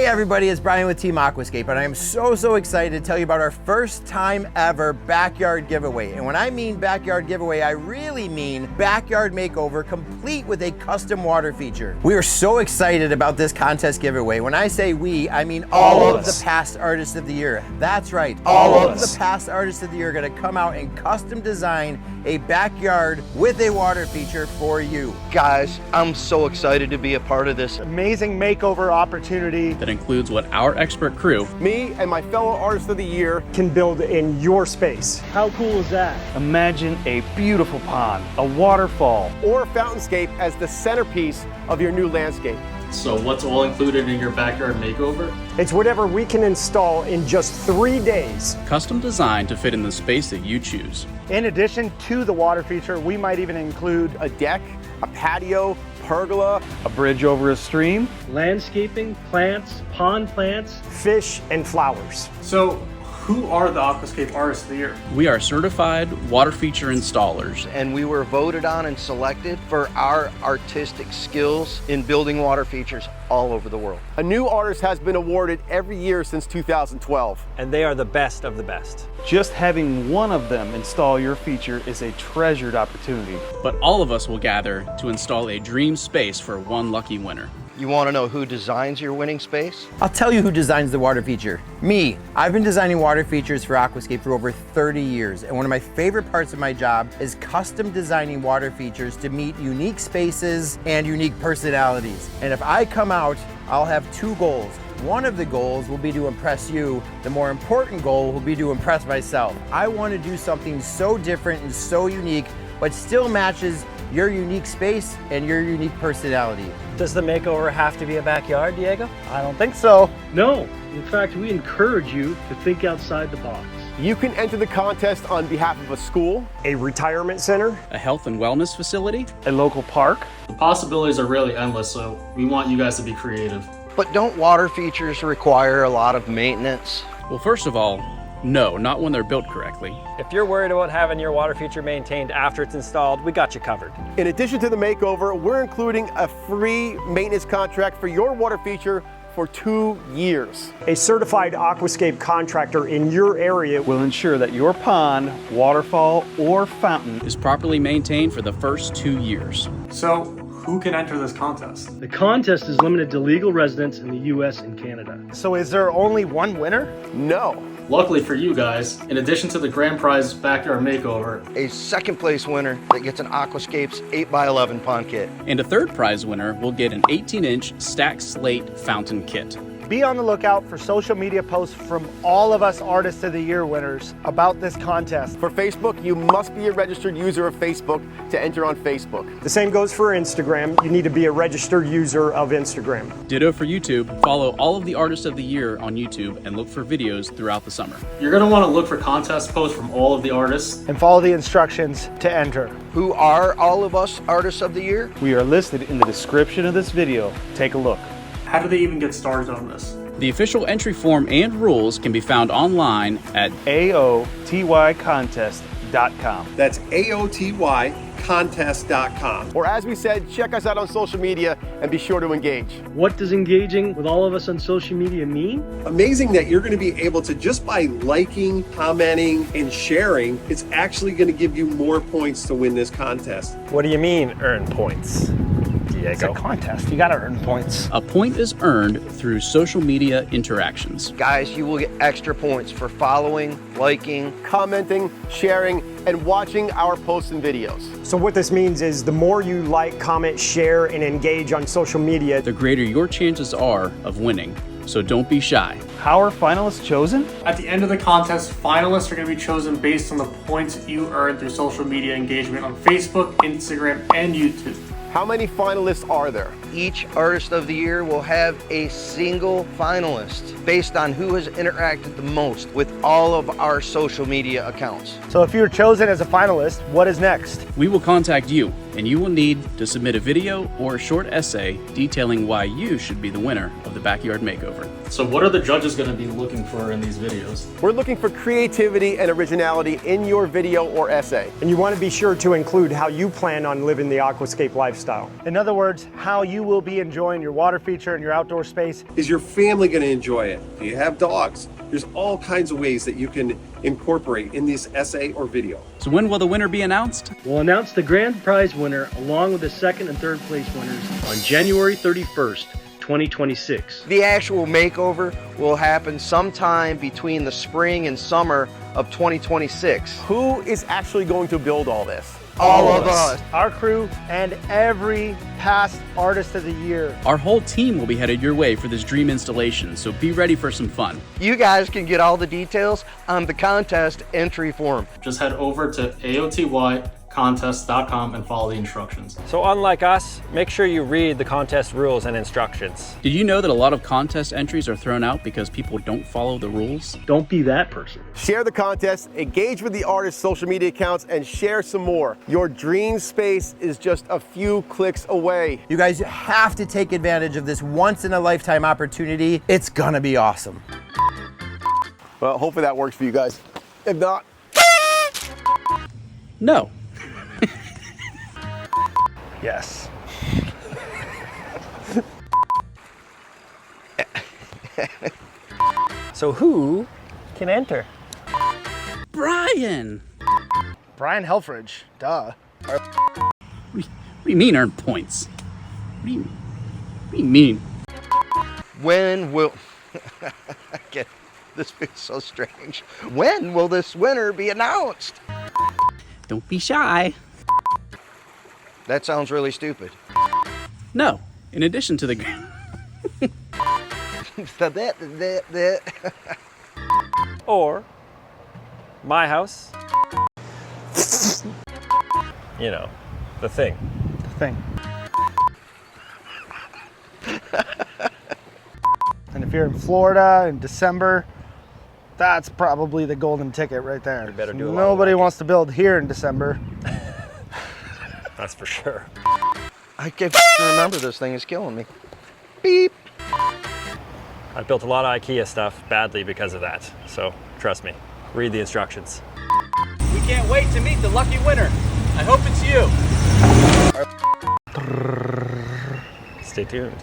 everybody, it's Brian with Team Aquascape, and I am so excited to tell you about our first time ever backyard giveaway. And when I mean backyard giveaway, I really mean backyard makeover complete with a custom water feature. We are so excited about this contest giveaway. When I say we, I mean all of the past artists of the year. That's right, all of the past artists of the year are gonna come out and custom design a backyard with a water feature for you. Guys, I'm so excited to be a part of this amazing makeover opportunity that includes what our expert crew, me and my fellow artists of the year, can build in your space. How cool is that? Imagine a beautiful pond, a waterfall, or fountainscape as the centerpiece of your new landscape. So what's all included in your backyard makeover? It's whatever we can install in just 3 days. Custom designed to fit in the space that you choose. In addition to the water feature, we might even include a deck, a patio, pergola, a bridge over a stream, landscaping, plants, pond plants, fish, and flowers. So, who are the Aquascape Artists of the Year? We are certified water feature installers. and we were voted on and selected for our artistic skills in building water features all over the world. A new artist has been awarded every year since 2012. And they are the best of the best. Just having one of them install your feature is a treasured opportunity. But all of us will gather to install a dream space for one lucky winner. You want to know who designs your winning space? I'll tell you who designs the water feature. Me. I've been designing water features for Aquascape for over 30 years, and one of my favorite parts of my job is custom designing water features to meet unique spaces and unique personalities. And if I come out, I'll have 2 goals. One of the goals will be to impress you. The more important goal will be to impress myself. I want to do something so different and so unique, but still matches your unique space and your unique personality. Does the makeover have to be a backyard, Diego? I don't think so. No, in fact, we encourage you to think outside the box. You can enter the contest on behalf of a school, A retirement center, A health and wellness facility, a local park. The possibilities are really endless, so we want you guys to be creative. But don't water features require a lot of maintenance? well, first of all, no, not when they're built correctly. If you're worried about having your water feature maintained after it's installed, we got you covered. in addition to the makeover, we're including a free maintenance contract for your water feature for 2 years. a certified Aquascape contractor in your area Will ensure that your pond, waterfall, or fountain Is properly maintained for the first 2 years. So, who can enter this contest? The contest is limited to legal residents in the US and Canada. So is there only one winner? No. Luckily for you guys, in addition to the grand prize backyard makeover, A second place winner that gets an Aquascape's 8x11 pond kit. And a third prize winner will get an 18-inch stacked slate fountain kit. Be on the lookout for social media posts from all of us Artists of the Year winners about this contest. For Facebook, you must be a registered user of Facebook to enter on Facebook. The same goes for Instagram. You need to be a registered user of Instagram. Ditto for YouTube. Follow all of the Artists of the Year on YouTube and look for videos throughout the summer. you're going to want to look for contest posts from all of the artists. And follow the instructions to enter. Who are all of us artists of the year? We are listed in the description of this video. Take a look. How do they even get started on this? The official entry form and rules can be found online at aotycontest.com. That's aotycontest.com. Or as we said, check us out on social media and be sure to engage. What does engaging with all of us on social media mean? Amazing that you're going to be able to, just by liking, commenting, and sharing, it's actually going to give you more points to win this contest. What do you mean, earn points? It's a contest. You gotta earn points. a point is earned through social media interactions. Guys, you will get extra points for following, liking, Commenting, sharing, and watching our posts and videos. So what this means is the more you like, comment, share, and engage on social media, The greater your chances are of winning, so don't be shy. How are finalists chosen? At the end of the contest, finalists are going to be chosen based on the points you earned through social media engagement on Facebook, Instagram, and YouTube. How many finalists are there? Each Artist of the Year will have a single finalist based on who has interacted the most with all of our social media accounts. So if you're chosen as a finalist, what is next? We will contact you, and you will need to submit a video or a short essay detailing why you should be the winner of the Backyard Makeover. So what are the judges going to be looking for in these videos? We're looking for creativity and originality in your video or essay. And you want to be sure to include how you plan on living the Aquascape lifestyle. lifestyle. In other words, how you will be enjoying your water feature and your outdoor space. Is your family going to enjoy it? Do you have dogs? There's all kinds of ways that you can incorporate in this essay or video. So when will the winner be announced? We'll announce the grand prize winner along with the second and third place winners on January 31st, 2026. The actual makeover will happen sometime between the spring and summer of 2026. Who is actually going to build all this? All of us. Our crew and every past artist of the year. Our whole team will be headed your way for this dream installation, so be ready for some fun. You guys can get all the details on the contest entry form. Just head over to aotycontest.com and follow the instructions. So unlike us, make sure you read the contest rules and instructions. Did you know that a lot of contest entries are thrown out because people don't follow the rules? Don't be that person. Share the contest, engage with the artist's social media accounts, and share some more. Your dream space is just a few clicks away. You guys have to take advantage of this once-in-a-lifetime opportunity. It's gonna be awesome. Well, hopefully that works for you guys. If not, No. Yes. So who can enter? Brian! Brian Helfrich, duh. What do you mean earn points? What do you mean? When will... This feels so strange. When will this winner be announced? Don't be shy. That sounds really stupid. No. In addition to the... Or my house. You know, the thing. The thing. And if you're in Florida in December, that's probably the golden ticket right there. You better do a lot of Nobody walking. wants to build here in December. That's for sure. I can't remember this thing is killing me. Beep. I've built a lot of IKEA stuff badly because of that. So trust me, read the instructions. We can't wait to meet the lucky winner. I hope it's you. Stay tuned.